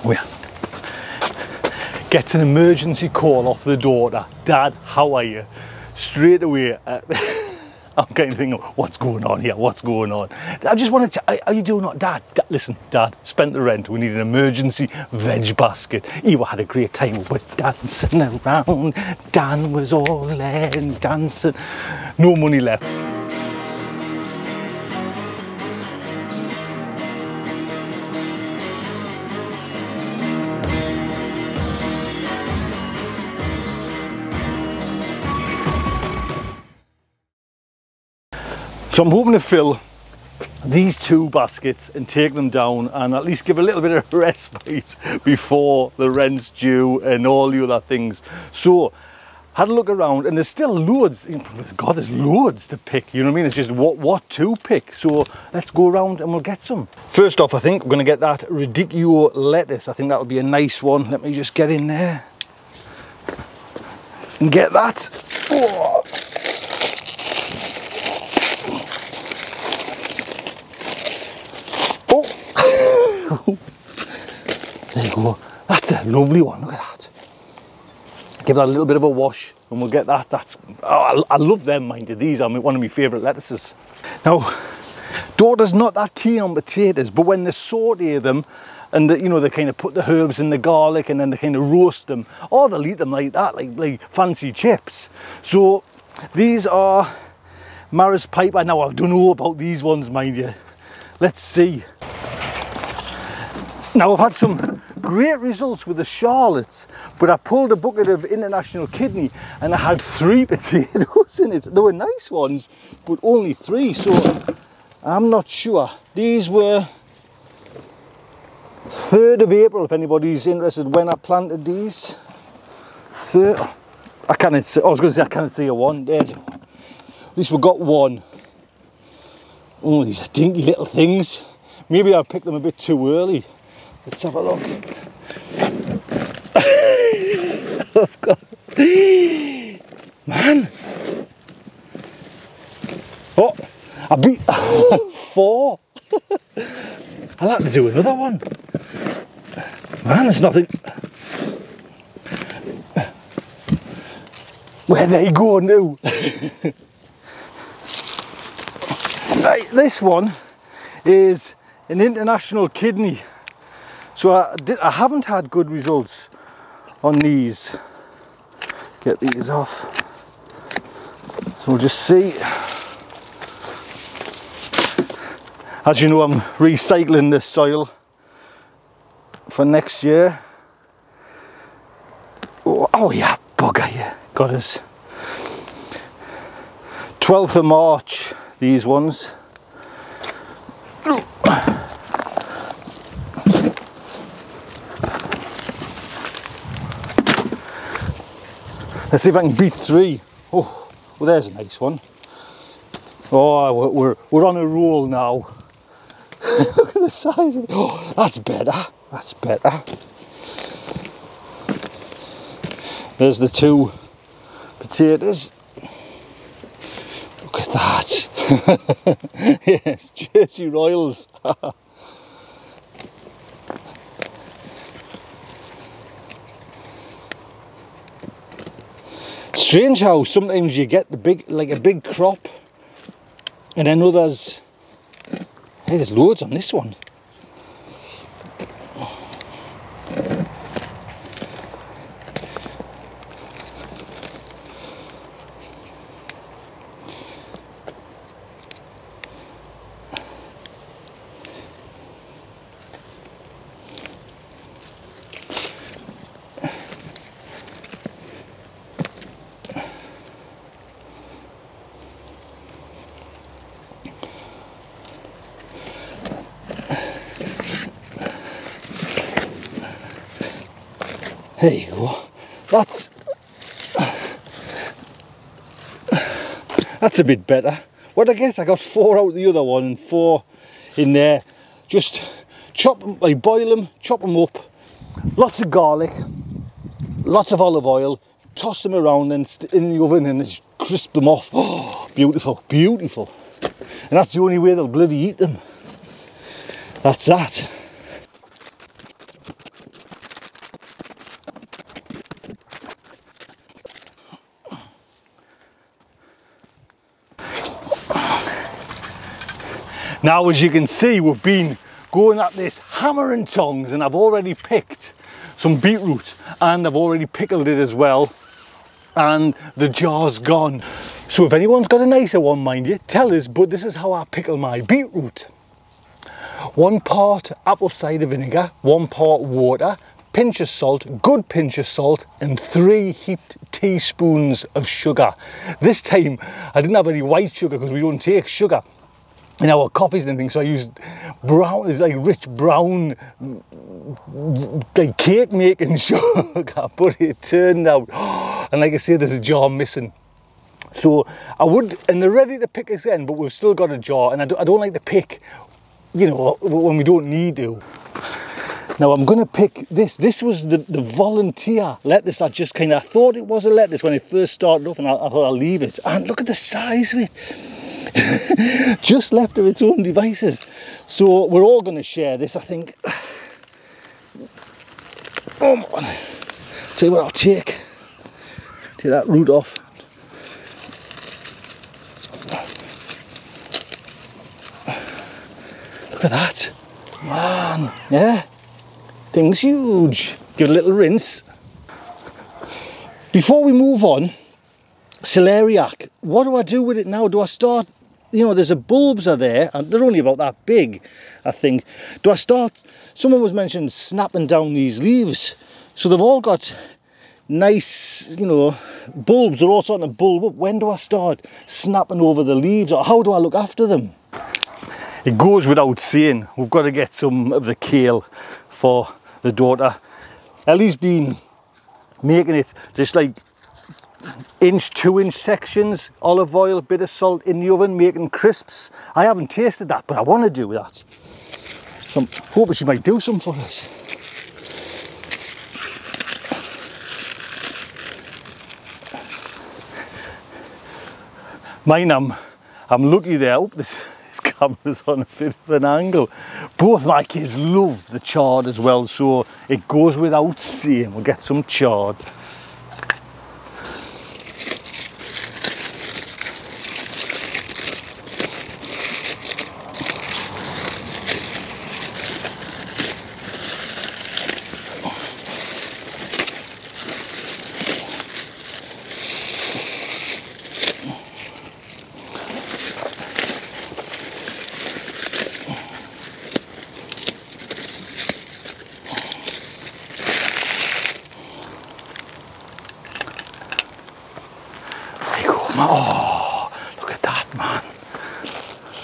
Oh yeah. Gets an emergency call off the daughter. Dad, how are you? Straight away. I'm kind of thinking, what's going on here? What's going on? I just wanted to, are you doing what? Dad, listen, Dad, spent the rent. We need an emergency veg basket. Ewa had a great time. We were dancing around. Dan was all there and dancing. No money left. So I'm hoping to fill these 2 baskets and take them down and at least give a little bit of respite before the rent's due and all the other things. So had a look around and there's still loads. God, there's loads to pick, you know what I mean? It's just what to pick. So let's go around and we'll get some. First off, I think we're gonna get that radicchio lettuce. I think that'll be a nice one. Let me just get in there and get that. Oh. There you go. That's a lovely one. Look at that. Give that a little bit of a wash and we'll get that. That's, oh, I love them, mind you. These are one of my favourite lettuces. Now, daughter's not that keen on potatoes, but when they saute them and you know, they kind of put the herbs in the garlic and then they kind of roast them, or they'll eat them like that, like fancy chips. So these are Maris Piper. Now, I don't know about these ones, mind you. Let's see. Now, I've had some great results with the Charlottes, but I pulled a bucket of international kidney and I had 3 potatoes in it. They were nice ones, but only 3, so I'm not sure. These were 3rd of April, if anybody's interested, when I planted these. I can't see, I was going to say I can't see a 1. There's, at least we got 1. Oh, these are dinky little things. Maybe I picked them a bit too early. Let's have a look. I've got... Man! Oh, I beat 4. I'll have to do another one. Man, there's nothing. Where they go now? Right, this one is an international kidney. So I haven't had good results on these. Get these off. So we'll just see. As you know, I'm recycling this soil for next year. Oh yeah, bugger, yeah, got us. 12th of March, these ones. Let's see if I can beat 3. Oh, well, there's a nice one. Oh, we're on a roll now. Look at the size of it. Oh, that's better. That's better. There's the 2 potatoes. Look at that. Yes, Jersey Royals. Strange how sometimes you get the big, like a big crop, and then others. Hey, there's loads on this one. There you go. That's a bit better. What I guess I got 4 out the other one and 4 in there. Just chop them, like boil them, chop them up. Lots of garlic, lots of olive oil. Toss them around and in the oven and just crisp them off. Oh, beautiful, beautiful. And that's the only way they'll bloody eat them. That's that. Now, as you can see, we've been going at this hammer and tongs, and I've already picked some beetroot and I've already pickled it as well, and the jar's gone. So if anyone's got a nicer one, mind you, tell us, but this is how I pickle my beetroot. 1 part apple cider vinegar, 1 part water, pinch of salt, good pinch of salt, and 3 heaped teaspoons of sugar. This time I didn't have any white sugar because we don't take sugar in our coffees and anything, so I used brown, it's like rich brown, like cake making sugar, but it turned out, and like I say, there's a jar missing. So I would, and they're ready to pick again, but we've still got a jar, and I don't like to pick, you know, when we don't need to. Now I'm going to pick this. This was the volunteer lettuce. I just kind of thought it was a lettuce when it first started off, and I thought I'll leave it. And look at the size of it. Just left of its own devices. So we're all going to share this, I think. Oh man. Tell you what, I'll take that root off. Look at that. Man, yeah. Thing's huge. Give it a little rinse. Before we move on, celeriac, what do I do with it now? Do I start, you know, there's the bulbs are there, and they're only about that big, I think. Do I start, someone was mentioning snapping down these leaves. So they've all got nice, you know, bulbs. They're all starting to bulb up. When do I start snapping over the leaves, or how do I look after them? It goes without saying, we've got to get some of the kale for the daughter. Ellie's been making it just like 2-inch sections, olive oil, bit of salt in the oven, making crisps. I haven't tasted that, but I want to do that. So I'm hoping she might do some for us. Mine, I'm lucky there. Oh, this camera's on a bit of an angle. Both my kids love the chard as well, so it goes without saying. We'll get some chard. Oh, look at that, man.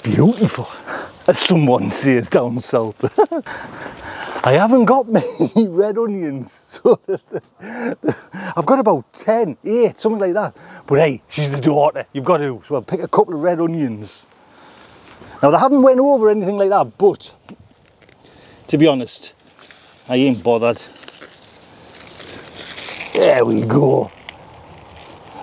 Beautiful, as someone says down south. I haven't got many red onions, so I've got about 10, 8, something like that. But hey, she's the daughter, you've got to, so I'll pick a couple of red onions. Now they haven't went over anything like that, but to be honest, I ain't bothered. There we go.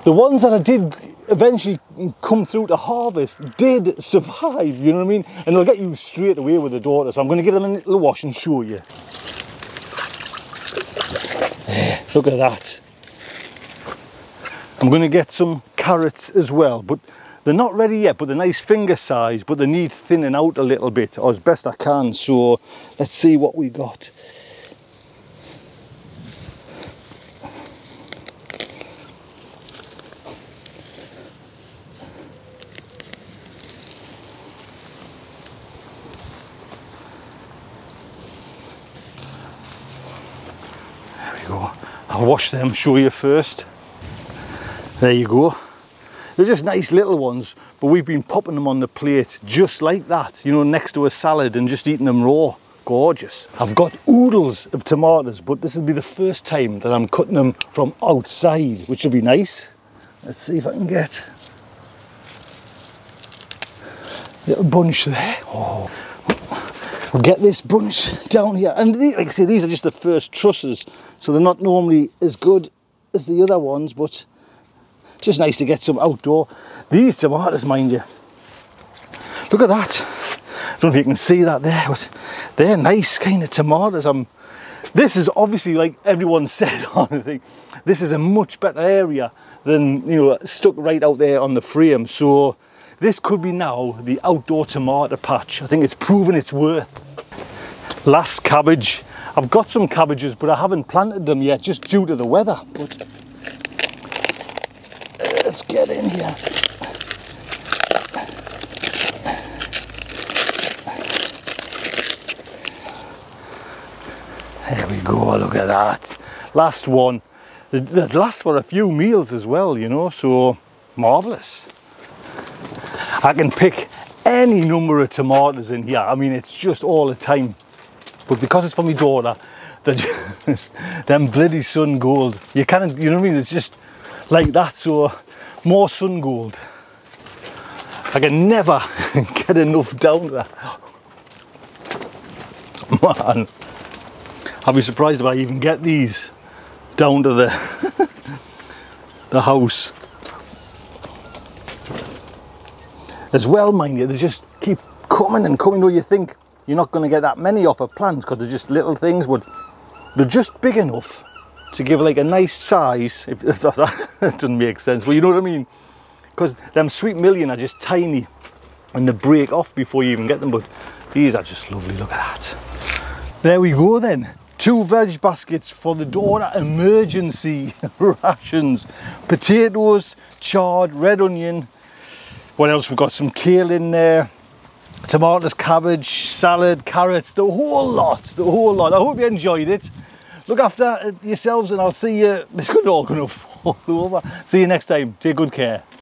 The ones that I did eventually come through to harvest did survive, you know what I mean? And they'll get you straight away with the daughter, so I'm going to give them a little wash and show you. Look at that. I'm going to get some carrots as well, but they're not ready yet, but they're nice finger size, but they need thinning out a little bit, or as best I can. So let's see what we got. I'll wash them, show you first. There you go. They're just nice little ones, but we've been popping them on the plate just like that, you know, next to a salad and just eating them raw. Gorgeous. I've got oodles of tomatoes, but this will be the first time that I'm cutting them from outside, which will be nice. Let's see if I can get a little bunch there. Oh. We'll get this bunch down here, and like I say, these are just the first trusses, so they're not normally as good as the other ones, but just nice to get some outdoor. These tomatoes, mind you, look at that. I don't know if you can see that there, but they're nice kind of tomatoes. This is obviously, like everyone said on the thing, this is a much better area than, you know, stuck right out there on the frame. So this could be now the outdoor tomato patch. I think it's proven its worth. Last cabbage. I've got some cabbages, but I haven't planted them yet, just due to the weather. But let's get in here. There we go, look at that. Last one. That lasts for a few meals as well, you know, so marvellous. I can pick any number of tomatoes in here. I mean, it's just all the time. But because it's for my daughter, they're just, them bloody sun gold. You can't, you know what I mean? It's just like that, so more sun gold. I can never get enough down to that. Man, I'll be surprised if I even get these down to the house. As well, mind you, they just keep coming and coming. Though you think you're not going to get that many off a plant because they're just little things, but they're just big enough to give like a nice size. If that doesn't make sense, but you know what I mean. Because them Sweet Million are just tiny and they break off before you even get them. But these are just lovely. Look at that. There we go then. 2 veg baskets for the daughter emergency rations. Potatoes, chard, red onion. What else? We've got some kale in there. Tomatoes, cabbage, salad, carrots, the whole lot, the whole lot. I hope you enjoyed it. Look after yourselves and I'll see you. This is all going to fall over. See you next time. Take good care.